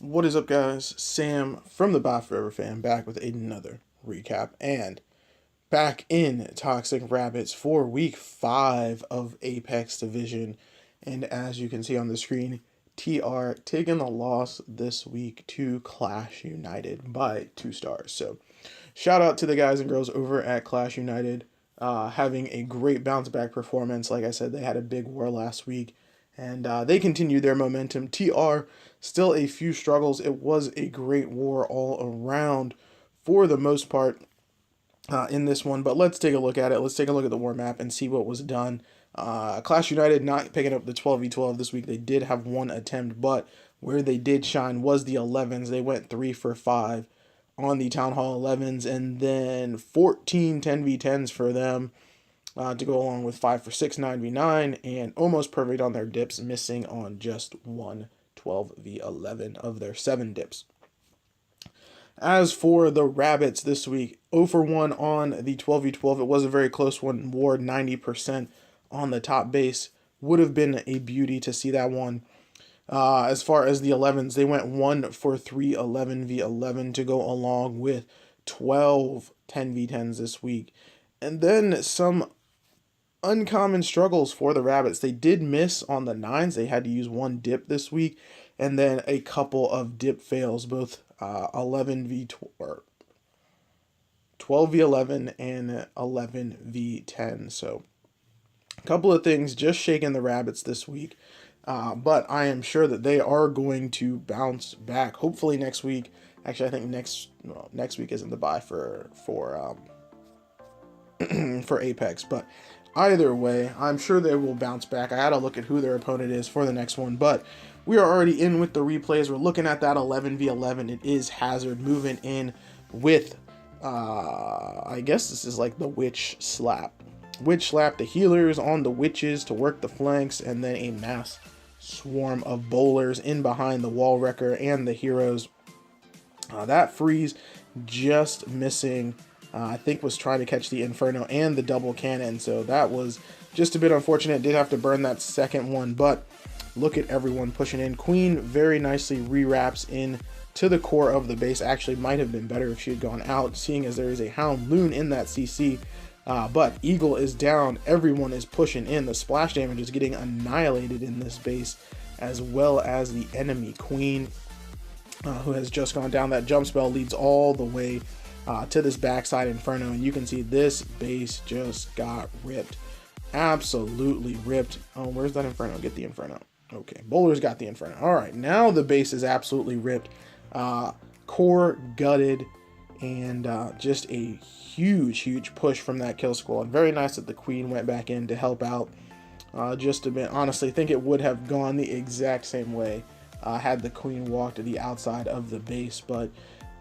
What is up, guys? Sam from the Byeforever fam back with another recap and back in ToXiC Rabbits for week 5 of Apex Division. And as you can see on the screen, TR taking the loss this week to ClashUnited by 2 stars. So shout out to the guys and girls over at ClashUnited, having a great bounce back performance. Like I said, they had a big war last week, and they continued their momentum. TR still a few struggles. It was a great war all around for the most part in this one, but let's take a look at it. Let's take a look at the war map and see what was done. ClashUnited not picking up the 12v12 this week. They did have one attempt, but where they did shine was the 11s. They went 3 for 5 on the Town Hall 11s, and then 14 10v10s for them to go along with 5 for 6 9v9, and almost perfect on their dips, missing on just one 12v11 of their 7 dips. As for the Rabbits this week, 0 for 1 on the 12v12. It was a very close one. Ward 90% on the top base. Would have been a beauty to see that one. As far as the 11s, they went 1 for 3 11v11 to go along with 12 10v10s this week. And then some uncommon struggles for the Rabbits. They did miss on the 9s. They had to use one dip this week, and then a couple of dip fails, both 12v11 and 11v10. So a couple of things just shaking the Rabbits this week, but I am sure that they are going to bounce back. Hopefully next week. Actually, I think next week isn't the bye for for Apex, but either way, I'm sure they will bounce back. I had to look at who their opponent is for the next one, but we are already in with the replays. We're looking at that 11v11. It is Hazard moving in with, I guess this is like the Witch Slap. Witch Slap, the healers on the Witches to work the flanks, and then a mass swarm of bowlers in behind the Wall Wrecker and the heroes. That freeze just missing, I think was trying to catch the Inferno and the double cannon, so that was just a bit unfortunate. Did have to burn that second one, but look at everyone pushing in. Queen very nicely rewraps in to the core of the base. Actually might have been better if she had gone out, seeing as there is a Hound Loon in that CC. But Eagle is down. Everyone is pushing in. The splash damage is getting annihilated in this base, as well as the enemy Queen, who has just gone down. That jump spell leads all the way to this backside Inferno, and you can see this base just got ripped. Absolutely ripped. Oh, where's that Inferno? Get the Inferno. Okay, Bowler's got the Inferno. All right, now the base is absolutely ripped. Core gutted, and just a huge push from that kill squad. Very nice that the Queen went back in to help out just a bit. Honestly, I think it would have gone the exact same way had the Queen walked to the outside of the base, but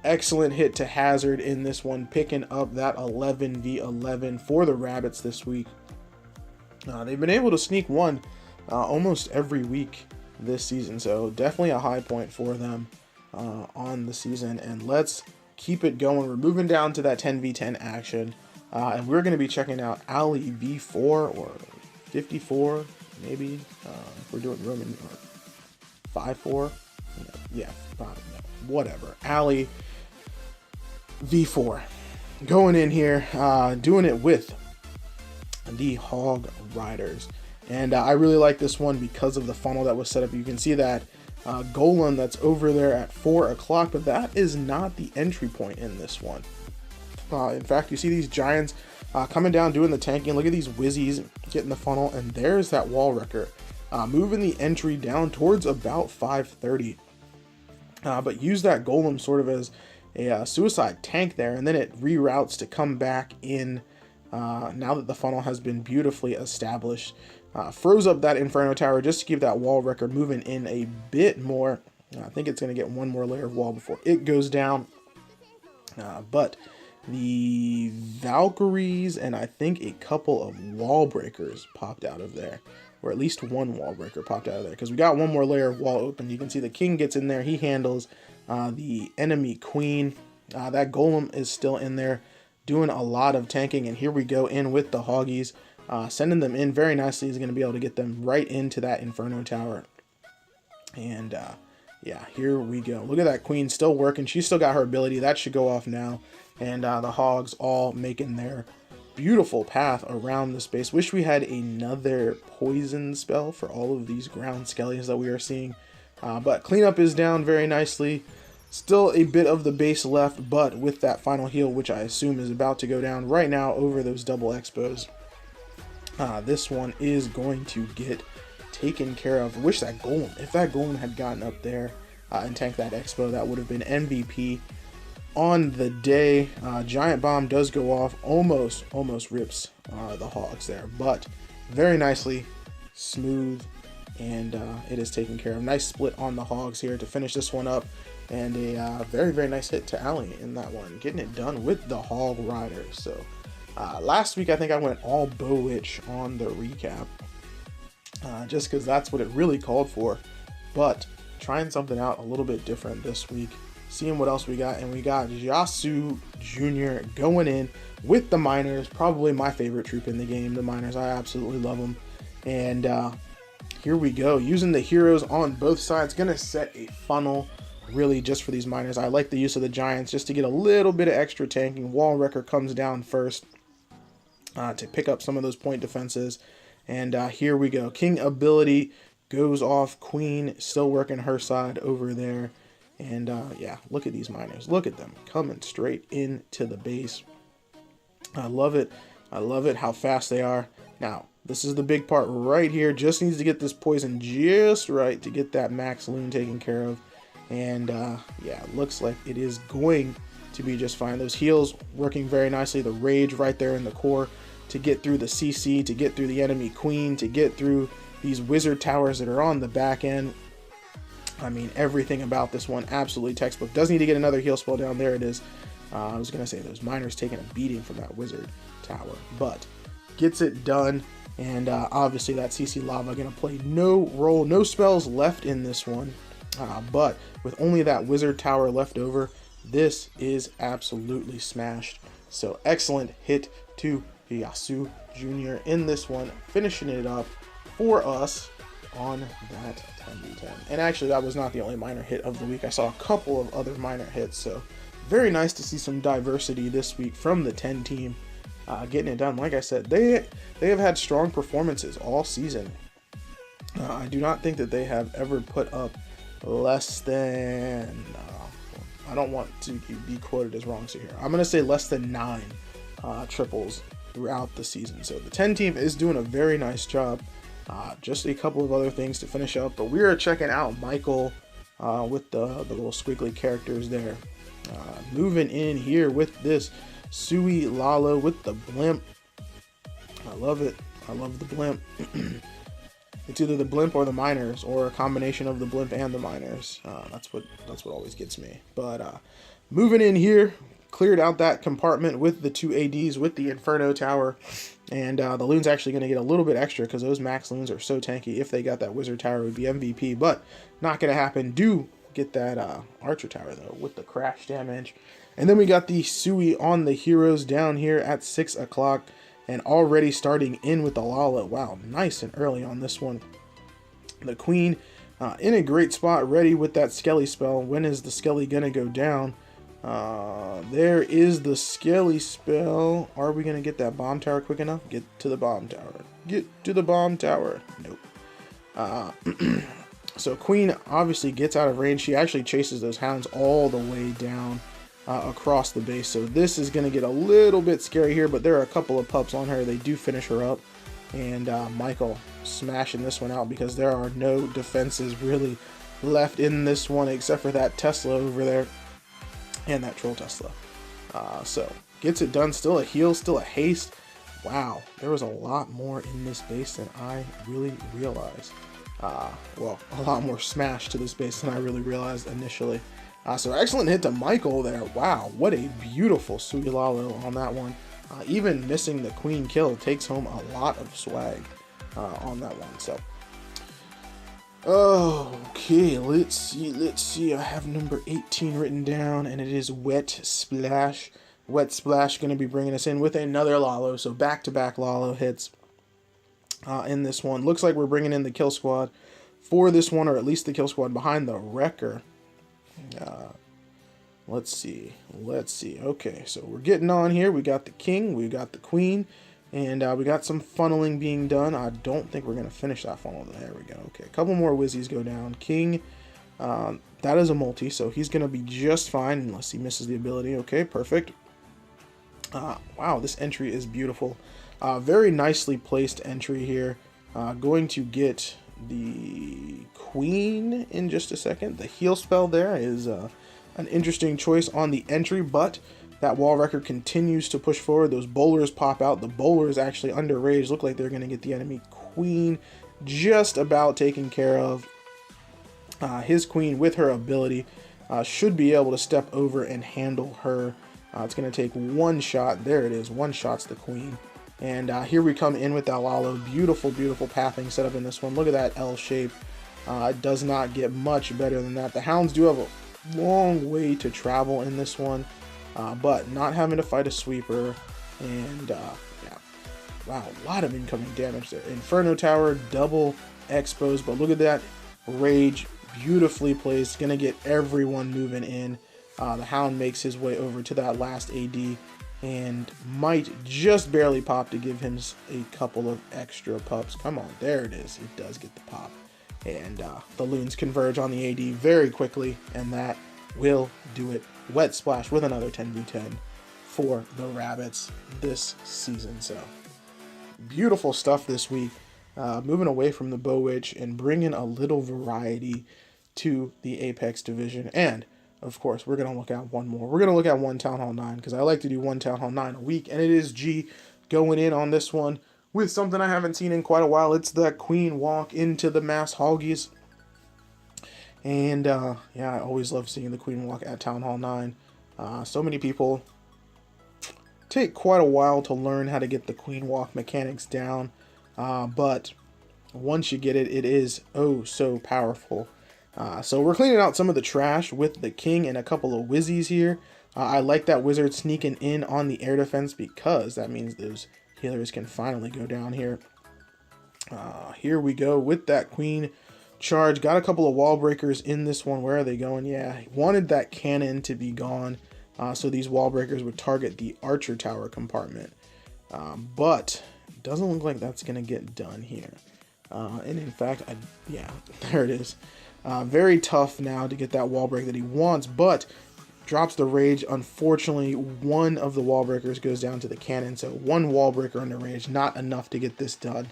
excellent hit to Hazard in this one, picking up that 11v11 for the Rabbits this week. They've been able to sneak one almost every week this season, so definitely a high point for them on the season. And let's keep it going. We're moving down to that 10v10 action, and we're going to be checking out Ali V4 or 54, maybe, if we're doing Roman, or 5-4, yeah, whatever. Ali V4 going in here, doing it with the Hog Riders. And I really like this one because of the funnel that was set up. You can see that golem that's over there at 4 o'clock, but that is not the entry point in this one. In fact, you see these giants coming down doing the tanking. Look at these whizzies getting the funnel, and there's that Wall Wrecker moving the entry down towards about 5:30. But use that golem sort of as a suicide tank there, and then it reroutes to come back in now that the funnel has been beautifully established. Froze up that Inferno Tower just to keep that Wall Wrecker moving in a bit more. I think it's going to get one more layer of wall before it goes down. But the Valkyries and I think a couple of wall breakers popped out of there, or at least one wall breaker popped out of there, because we got one more layer of wall open. You can see the King gets in there. He handles the enemy Queen. That Golem is still in there doing a lot of tanking, and here we go in with the Hoggies. Sending them in very nicely. He's going to be able to get them right into that Inferno Tower. And yeah, here we go. Look at that queen still working. She's still got her ability. That should go off now. And the hogs all making their beautiful path around the space. Wish we had another poison spell for all of these ground skellies that we are seeing. But cleanup is down very nicely. Still a bit of the base left, but with that final heal, which I assume is about to go down right now over those double expos, this one is going to get taken care of. Wish that golem, if that golem had gotten up there and tanked that expo, that would have been MVP on the day. Giant bomb does go off, almost rips the hogs there, but very nicely, smooth, and it is taken care of. Nice split on the hogs here to finish this one up, and a very nice hit to Ali in that one, getting it done with the Hog Riders. So last week I think I went all Bow Witch on the recap, just because that's what it really called for, but trying something out a little bit different this week, seeing what else we got. And we got Yasu Jr. going in with the miners, probably my favorite troop in the game, the miners. I absolutely love them. And here we go, using the heroes on both sides, gonna set a funnel really just for these miners. I like the use of the giants just to get a little bit of extra tanking. Wall Wrecker comes down first to pick up some of those point defenses. And here we go, King ability goes off, Queen still working her side over there. And yeah, look at these miners, look at them coming straight into the base. I love it, I love it how fast they are. Now this is the big part right here, just needs to get this poison just right to get that max loon taken care of. And yeah, looks like it is going to be just fine. Those heals working very nicely, the rage right there in the core to get through the CC, to get through the enemy queen, to get through these wizard towers that are on the back end. I mean, everything about this one absolutely textbook. Does need to get another heal spell down. There it is. I was gonna say those miners taking a beating from that wizard tower, but gets it done. And obviously that CC lava gonna play no role, no spells left in this one. But with only that wizard tower left over, this is absolutely smashed. So excellent hit to Yasu Jr. in this one, finishing it up for us on that 10v10. And actually that was not the only minor hit of the week. I saw a couple of other minor hits, so very nice to see some diversity this week from the 10 team, getting it done. Like I said, they have had strong performances all season. I do not think that they have ever put up less than I don't want to be quoted as wrong, so here I'm gonna say less than 9 triples throughout the season. So the 10 team is doing a very nice job. Just a couple of other things to finish up, but we are checking out Michael with the little squiggly characters there, moving in here with this Sui Lalo with the blimp. I love it, I love the blimp. It's either the blimp or the miners, or a combination of the blimp and the miners. That's what always gets me. But moving in here, cleared out that compartment with the 2 ADs with the Inferno Tower, and the loon's actually going to get a little bit extra because those max loons are so tanky. If they got that wizard tower, it would be MVP, but not going to happen. Do get that archer tower though with the crash damage. And then we got the Sui on the heroes down here at 6 o'clock. And already starting in with the Lala. Wow, nice and early on this one. The Queen in a great spot, ready with that Skelly spell. When is the Skelly gonna go down? There is the Skelly spell. Are we gonna get that bomb tower quick enough? Get to the bomb tower. Get to the bomb tower. Nope. So Queen obviously gets out of range. She actually chases those hounds all the way down across the base. So this is going to get a little bit scary here, but there are a couple of pups on her. They do finish her up. And Michael smashing this one out because there are no defenses really left in this one except for that Tesla over there and that Troll Tesla. So gets it done. Still a heal, still a haste. Wow, there was a lot more in this base than I really realized. Well, a lot more smash to this base than I really realized initially. So excellent hit to Michael there. Wow, what a beautiful Suilalo on that one. Even missing the Queen kill takes home a lot of swag on that one. So, okay, let's see. I have number 18 written down, and it is Wet Splash. Wet Splash going to be bringing us in with another Lalo. So back-to-back Lalo hits in this one. Looks like we're bringing in the kill squad for this one, or at least the kill squad behind the wrecker. Let's see. Okay, so we're getting on here. We got the king, we got the queen, and we got some funneling being done. I don't think we're going to finish that funnel. There we go. Okay, a couple more whizzies go down. King, that is a multi, so he's going to be just fine unless he misses the ability. Okay, perfect. Wow, this entry is beautiful. Very nicely placed entry here. Going to get the queen in just a second. The heal spell there is an interesting choice on the entry, but that wall wrecker continues to push forward. Those bowlers pop out. The bowlers actually under rage look like they're going to get the enemy queen just about taken care of. His queen with her ability should be able to step over and handle her. It's going to take one shot. There it is. One shot's the queen. And here we come in with that Lalo. Beautiful, beautiful pathing set up in this one. Look at that L shape. It does not get much better than that. The hounds do have a long way to travel in this one, but not having to fight a sweeper. And yeah, wow, a lot of incoming damage there. Inferno Tower, double exposed, but look at that rage. Beautifully placed. Gonna get everyone moving in. The hound makes his way over to that last AD and might just barely pop to give him a couple of extra pups. Come on, there it is. It does get the pop. And the loons converge on the AD very quickly, and that will do it. Wet splash with another 10v10 for the rabbits this season. So beautiful stuff this week. Moving away from the Bow Witch and bringing a little variety to the Apex division. And of course, we're going to look at one more. We're going to look at one Town Hall 9, because I like to do one Town Hall 9 a week. And it is G going in on this one with something I haven't seen in quite a while. It's that Queen walk into the mass hoggies. And yeah, I always love seeing the Queen walk at Town Hall 9. So many people take quite a while to learn how to get the Queen walk mechanics down. But once you get it, it is oh so powerful. So we're cleaning out some of the trash with the king and a couple of whizzies here. I like that wizard sneaking in on the air defense, because that means those healers can finally go down here. Here we go with that queen charge. Got a couple of wall breakers in this one. Where are they going? Yeah, wanted that cannon to be gone, so these wall breakers would target the archer tower compartment. But it doesn't look like that's going to get done here. And in fact, yeah, there it is. Very tough now to get that wall break that he wants, but drops the rage. Unfortunately, one of the wall breakers goes down to the cannon, so one wall breaker under rage, not enough to get this done.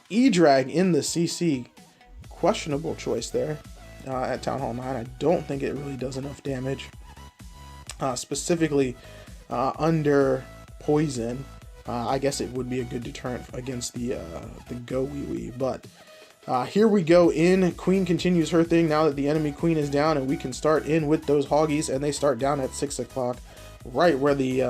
E-Drag in the CC, questionable choice there at Town Hall 9. I don't think it really does enough damage, specifically under poison. I guess it would be a good deterrent against the Go Wee Wee, but here we go in. Queen continues her thing now that the enemy queen is down, and we can start in with those hoggies, and they start down at 6 o'clock, right where the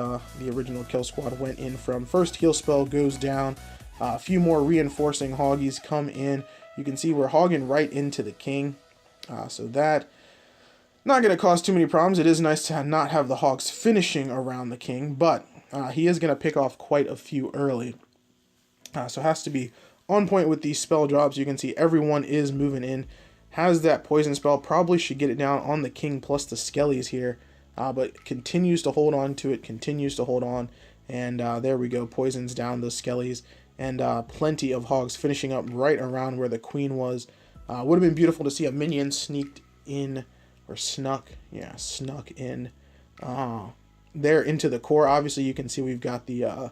original kill squad went in from. First heal spell goes down. A few more reinforcing hoggies come in. You can see we're hogging right into the king, so that not going to cause too many problems. It is nice to not have the hogs finishing around the king, but he is going to pick off quite a few early, so has to be on point with these spell drops. You can see everyone is moving in. Has that poison spell. Probably should get it down on the king plus the skellies here. But continues to hold on to it. Continues to hold on. And there we go. Poisons down the skellies. And plenty of hogs finishing up right around where the queen was. Would have been beautiful to see a minion sneaked in. Or snuck. Yeah, snuck in. There into the core. Obviously you can see we've got the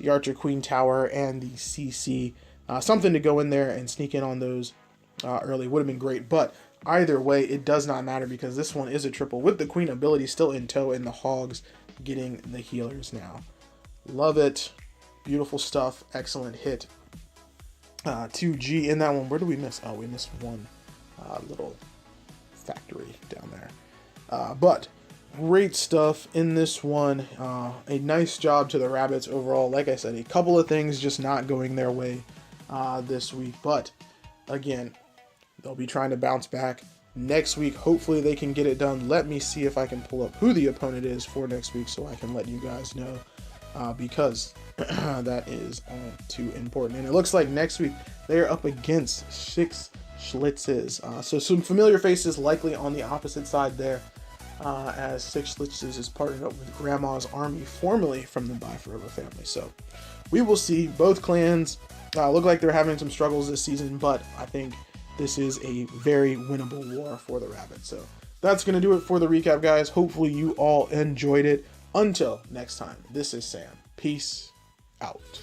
Archer Queen Tower and the CC. Something to go in there and sneak in on those early would have been great, but either way, it does not matter, because this one is a triple with the queen ability still in tow and the hogs getting the healers now. Love it. Beautiful stuff. Excellent hit. 2G in that one. Where did we miss? Oh, we missed one little factory down there. But great stuff in this one. A nice job to the rabbits overall. Like I said, a couple of things just not going their way this week, but again, they'll be trying to bounce back next week. Hopefully they can get it done. Let me see if I can pull up who the opponent is for next week, so I can let you guys know, because that is all too important. And it looks like next week they are up against 6 Schlitzes. So some familiar faces likely on the opposite side there, as 6 Schlitzes is partnered up with Grandma's Army, formerly from the Byeforever family. So we will see. Both clans look like they're having some struggles this season, but I think this is a very winnable war for the Rabbits. So that's going to do it for the recap, guys. Hopefully you all enjoyed it. Until next time, this is Sam. Peace out.